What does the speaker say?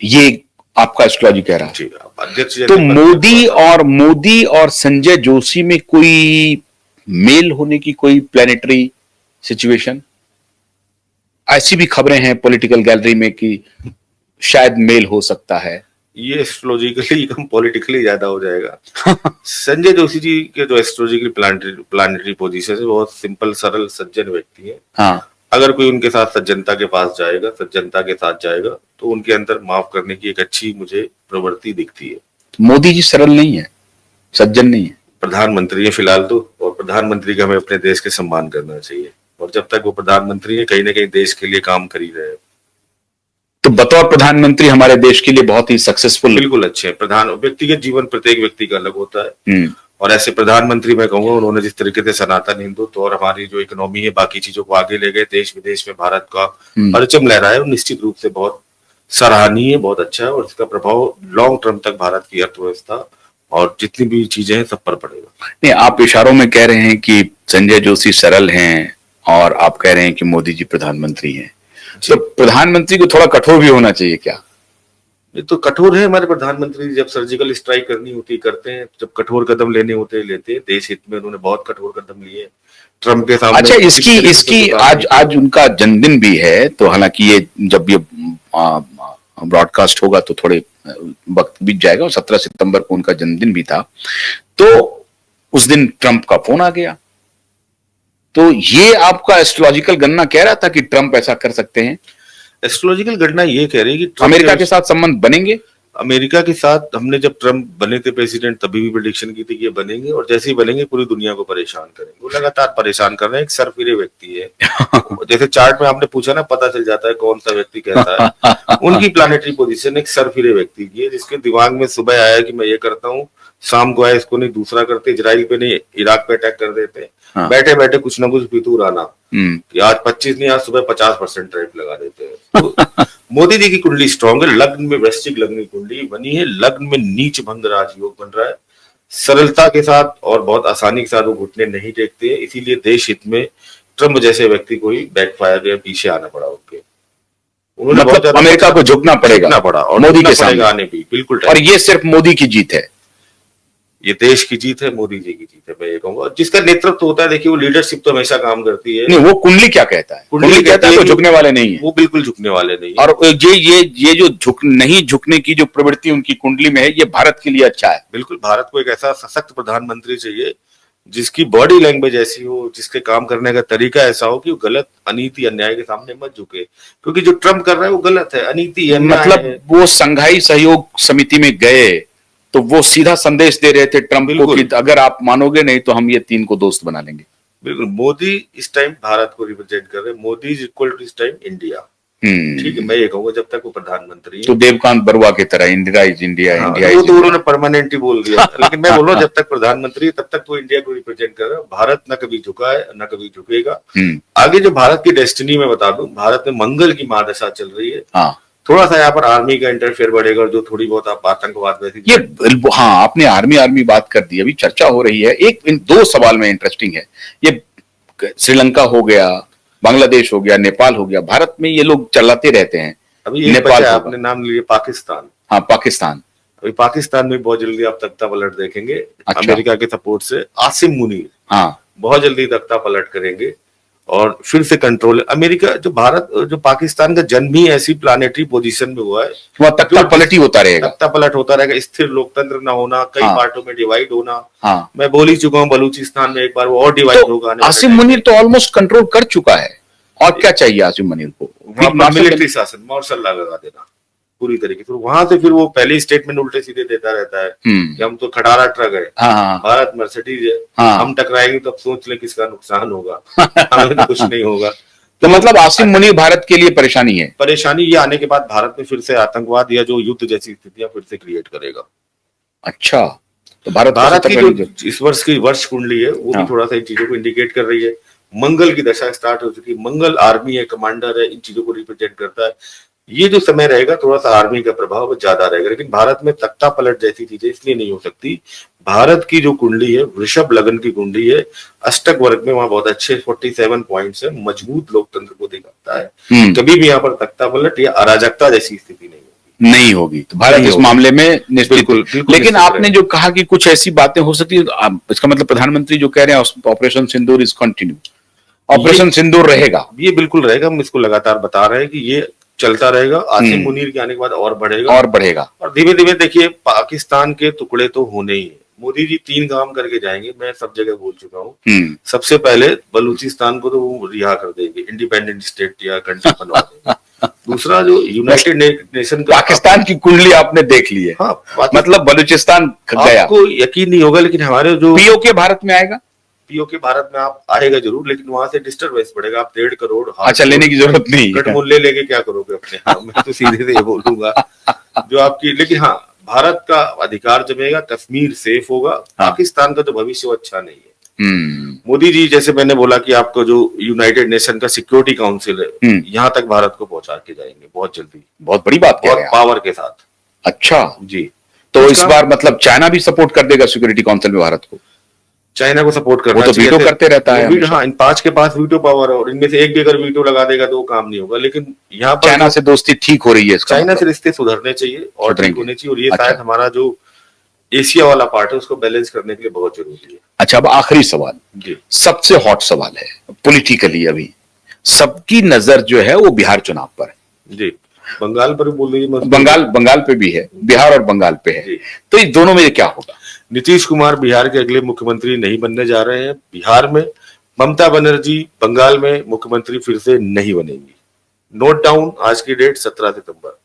ये आपका एस्ट्रोलॉजी कह रहा है। अध्यक्ष तो मोदी और संजय जोशी में कोई मेल होने की कोई प्लानिटरी सिचुएशन, ऐसी भी खबरें हैं पॉलिटिकल गैलरी में कि शायद मेल हो सकता है। ये एस्ट्रोलॉजिकली कम पॉलिटिकली ज्यादा हो जाएगा। संजय जोशी जी के जो एस्ट्रोलॉजिकली प्लानिटरी पोजीशन है, बहुत सिंपल सरल सज्जन व्यक्ति है। हाँ, अगर कोई उनके साथ सज्जनता के पास जाएगा, सज्जनता के साथ जाएगा, तो उनके अंदर माफ करने की एक अच्छी मुझे प्रवृत्ति दिखती है। मोदी जी सरल नहीं है, सज्जन नहीं है। प्रधानमंत्री है फिलहाल तो, और प्रधानमंत्री का हमें अपने देश के सम्मान करना चाहिए, और जब तक वो प्रधानमंत्री है कहीं ना कहीं देश के लिए काम कर ही रहे हैं। तो बतौर प्रधानमंत्री हमारे देश के लिए बहुत ही सक्सेसफुल, बिल्कुल अच्छे हैं। प्रधान व्यक्तिगत जीवन प्रत्येक व्यक्ति का अलग होता है, और ऐसे प्रधानमंत्री मैं कहूंगा उन्होंने जिस तरीके से सनातन हिंदुत्व और हमारी जो इकोनॉमी है बाकी चीजों को आगे ले गए, देश विदेश में भारत का परचम लहराया है, निश्चित रूप से बहुत सराहनीय, बहुत अच्छा है, और इसका प्रभाव लॉन्ग टर्म तक भारत की अर्थव्यवस्था और जितनी भी चीजें हैं सब पर पड़ेगा। नहीं, आप इशारों में कह रहे हैं कि संजय जोशी सरल हैं और आप कह रहे हैं कि मोदी जी प्रधानमंत्री हैं, तो प्रधानमंत्री को थोड़ा कठोर भी होना चाहिए क्या? ये तो कठोर है हमारे प्रधानमंत्री, जब सर्जिकल स्ट्राइक करनी होती करते हैं, जब कठोर कदम लेने होते लेते हैं। देश हित में उन्होंने बहुत कठोर कदम लिए ट्रम्प के सामने। अच्छा, इसकी आज उनका जन्मदिन भी है, तो हालांकि ये जब ये ब्रॉडकास्ट होगा तो थोड़े वक्त बीत जाएगा, और 17 सितंबर को उनका जन्मदिन भी था, तो उस दिन ट्रंप का फोन आ गया। तो ये आपका एस्ट्रोलॉजिकल गणना कह रहा था कि ट्रंप ऐसा कर सकते हैं? एस्ट्रोलॉजिकल गणना ये कह रही है कि अमेरिका के साथ संबंध बनेंगे। अमेरिका के साथ हमने जब ट्रम्प बने थे प्रेसिडेंट तभी भी प्रेडिक्शन की थी कि ये बनेंगे, और जैसे ही बनेंगे पूरी दुनिया को परेशान करेंगे। वो लगातार परेशान कर रहे हैं, एक सरफिरे व्यक्ति है। जैसे चार्ट में आपने पूछा ना, पता चल जाता है कौन सा व्यक्ति कैसा है। उनकी प्लानिटरी पोजीशन एक सरफिरे व्यक्ति की है, जिसके दिमाग में सुबह आया कि मैं ये करता हूँ, शाम को आया इसको नहीं दूसरा करते, इजराइल पे नहीं इराक पे अटैक कर देते, बैठे बैठे कुछ ना कुछ फितूर आना कि आज 25 नहीं आज सुबह 50% ट्रेड लगा देते हैं। तो मोदी जी की कुंडली स्ट्रॉन्ग है, लग्न में वृश्चिक लग्न की कुंडली बनी है, लग्न में नीच भंग राजयोग बन रहा है, सरलता के साथ और बहुत आसानी के साथ वो घुटने नहीं टेकते हैं, इसीलिए देश हित में ट्रम्प जैसे व्यक्ति को ही बैकफायर या पीछे आना पड़ा उनके। उन्होंने मतलब अमेरिका को झुकना पड़ा और मोदी के सामने आने भी बिल्कुल। और ये सिर्फ मोदी की जीत है, ये देश की जीत है, मोदी जी की जीत है, मैं ये कहूंगा। जिसका नेतृत्व होता है, देखिए वो लीडरशिप तो हमेशा काम करती है। नहीं, वो कुंडली क्या कहता है? कुंडली कहता है वो झुकने वाले नहीं है, वो बिल्कुल झुकने वाले नहीं है। और ये जो नहीं झुकने की जो प्रवृत्ति उनकी कुंडली में है, ये भारत के लिए अच्छा है। बिल्कुल, भारत को एक ऐसा सशक्त प्रधानमंत्री चाहिए जिसकी बॉडी लैंग्वेज ऐसी हो, जिसके काम करने का तरीका ऐसा हो कि वो गलत अनीति अन्याय के सामने मत झुके, क्योंकि जो ट्रम्प कर रहा है वो गलत है, अनीति है, मतलब वो संघाई सहयोग समिति में गए तो वो सीधा संदेश दे रहे थे ट्रम्प को कि अगर आप मानोगे नहीं तो हम ये 3 को दोस्त बना लेंगे। बिल्कुल, मोदी इस टाइम भारत को रिप्रेजेंट कर रहे हैं, मोदी इज इक्वल टू इस टाइम इंडिया। ठीक है, मैं ये कहूंगा जब तक वो प्रधानमंत्री तो देवकांत बरुआ की तरह इंडिया इज इंडिया, इंडिया वो तो उन्होंने परमानेंट ही बोल दिया। लेकिन मैं बोल रहा हूँ जब तक प्रधानमंत्री तब तक तो इंडिया को रिप्रेजेंट कर रहा है। भारत न कभी झुका है न कभी झुकेगा। आगे जो भारत की डेस्टिनी में बता दूं, भारत में मंगल की महादशा चल रही है। थोड़ा सा यहाँ पर आर्मी का इंटरफेयर बढ़ेगा, और जो थोड़ी बहुत आप आतंकवाद वैसी ये हाँ, आपने आर्मी बात कर दी, अभी चर्चा हो रही है। एक इन 2 सवाल में इंटरेस्टिंग है, ये श्रीलंका हो गया, बांग्लादेश हो गया, नेपाल हो गया, भारत में ये लोग चलाते रहते हैं। अभी नेपाल आपने नाम लिया पाकिस्तान। हाँ, पाकिस्तान। अभी पाकिस्तान में बहुत जल्दी आप तख्ता पलट देखेंगे। अच्छा। अमेरिका के सपोर्ट से आसिम मुनीर बहुत जल्दी तख्ता पलट करेंगे और फिर से कंट्रोल। अमेरिका जो पाकिस्तान का जन्म ही ऐसी प्लानिटरी पोजीशन में हुआ है, वह तख्ता पलट ही होता रहेगा, तख्ता पलट होता रहेगा। स्थिर लोकतंत्र ना होना, कई पार्टों में डिवाइड होना। मैं बोल ही चुका हूँ, बलूचिस्तान में एक बार वो और डिवाइड होगा। आसिम मुनीर तो ऑलमोस्ट कंट्रोल कर चुका है, और क्या चाहिए आसिम मुनीर को? मिलिट्री शासन, मार्शल लॉ लगा देना पूरी तरीके से। वहां से फिर वो पहले स्टेटमेंट उल्टे सीधे देता रहता है कि हम तो खटारा ट्रक है, भारत मर्सिडीज है, हम टकराएंगे तो अब सोच ले किसका नुकसान होगा, हमें तो कुछ नहीं होगा। तो मतलब आसिम मुनीर भारत के लिए परेशानी है। परेशानी ये आने के बाद भारत में फिर से आतंकवाद या जो युद्ध जैसी स्थितियां फिर से क्रिएट करेगा। अच्छा, तो भारत की जो इस वर्ष की वर्ष कुंडली है वो भी थोड़ा सा इन चीजों को इंडिकेट कर रही है। मंगल की दशा स्टार्ट हो चुकी है, मंगल आर्मी है, कमांडर है, इन चीजों को रिप्रेजेंट करता है। ये जो समय रहेगा थोड़ा सा आर्मी का प्रभाव ज्यादा रहेगा, लेकिन भारत में तख्ता पलट जैसी चीजें इसलिए नहीं हो सकती। भारत की जो कुंडली है वृषभ लग्न की कुंडली है, अष्टक वर्ग में वहां बहुत अच्छे 47 पॉइंट्स है, मजबूत लोकतंत्र को दिखाता है। कभी भी यहाँ पर तख्ता पलट या अराजकता जैसी स्थिति नहीं होगी। नहीं होगी, तो भारत नहीं इस होगी। मामले में निश्चित। बिल्कुल, बिल्कुल लेकिन निश्चित आपने जो कहा कि कुछ ऐसी बातें हो सकती है, इसका मतलब प्रधानमंत्री जो कह रहे हैं operation Sindoor is continue, operation Sindoor रहेगा। ये बिल्कुल रहेगा, हम इसको लगातार बता रहे हैं कि ये चलता रहेगा। आसिम मुनीर के आने के बाद और बढ़ेगा और बढ़ेगा। और धीमे धीमे देखिए पाकिस्तान के टुकड़े तो होने ही है। मोदी जी 3 काम करके जाएंगे, मैं सब जगह बोल चुका हूँ। सबसे पहले बलूचिस्तान को तो वो रिहा कर देंगे, इंडिपेंडेंट स्टेट या कंट्री बनवा देंगे। दूसरा जो यूनाइटेड नेशन का पाकिस्तान की कुंडली आपने देख ली है। हाँ, मतलब बलूचिस्तान गया। आपको यकीन नहीं होगा लेकिन हमारे जो पीओके भारत में आएगा, पीओके भारत में आप आएगा जरूर, लेकिन वहां से डिस्टर्बेंस बढ़ेगा। आप 1.5 करोड़ अच्छा लेने की जरूरत नहीं है। कटमुल्ले लेके क्या करोगे अपने? हाँ, मैं तो सीधे से ये बोलूंगा जो आपकी, लेकिन हाँ भारत का अधिकार जमेगा, कश्मीर सेफ होगा। पाकिस्तान का तो भविष्य अच्छा नहीं है। मोदी जी जैसे मैंने बोला कि आपको जो यूनाइटेड नेशन का सिक्योरिटी काउंसिल है यहाँ तक भारत को पहुंचा के जाएंगे बहुत जल्दी। बहुत बड़ी बात कह बहुत रहे हैं पावर के साथ। अच्छा जी, तो इस बार मतलब चाइना भी सपोर्ट कर देगा सिक्योरिटी काउंसिल में भारत को? चाइना को सपोर्ट करना वो तो वीटो करते रहता है हमेशा। हाँ, इन 5 के पास वीटो पावर है और इनमें से एक भी अगर वीटो लगा देगा तो वो काम नहीं होगा। लेकिन यहाँ पर चाइना से दोस्ती ठीक हो रही है, इसका चाइना मतलब। से रिश्ते सुधरने चाहिए और ठीक होने चाहिए, और ये अच्छा। शायद हमारा जो एशिया वाला पार्ट है उसको बैलेंस करने के लिए बहुत जरूरी है। अच्छा, अब आखिरी सवाल, जी, सबसे हॉट सवाल है पॉलिटिकली, अभी सबकी नजर जो है वो बिहार चुनाव पर है। जी, बंगाल पर भी बोल दीजिए। बंगाल पे भी है, बिहार और बंगाल पे है, तो इन दोनों में क्या होगा? नीतीश कुमार बिहार के अगले मुख्यमंत्री नहीं बनने जा रहे हैं। बिहार में ममता बनर्जी, बंगाल में मुख्यमंत्री फिर से नहीं बनेंगी। नोट डाउन आज की डेट 17 सितंबर।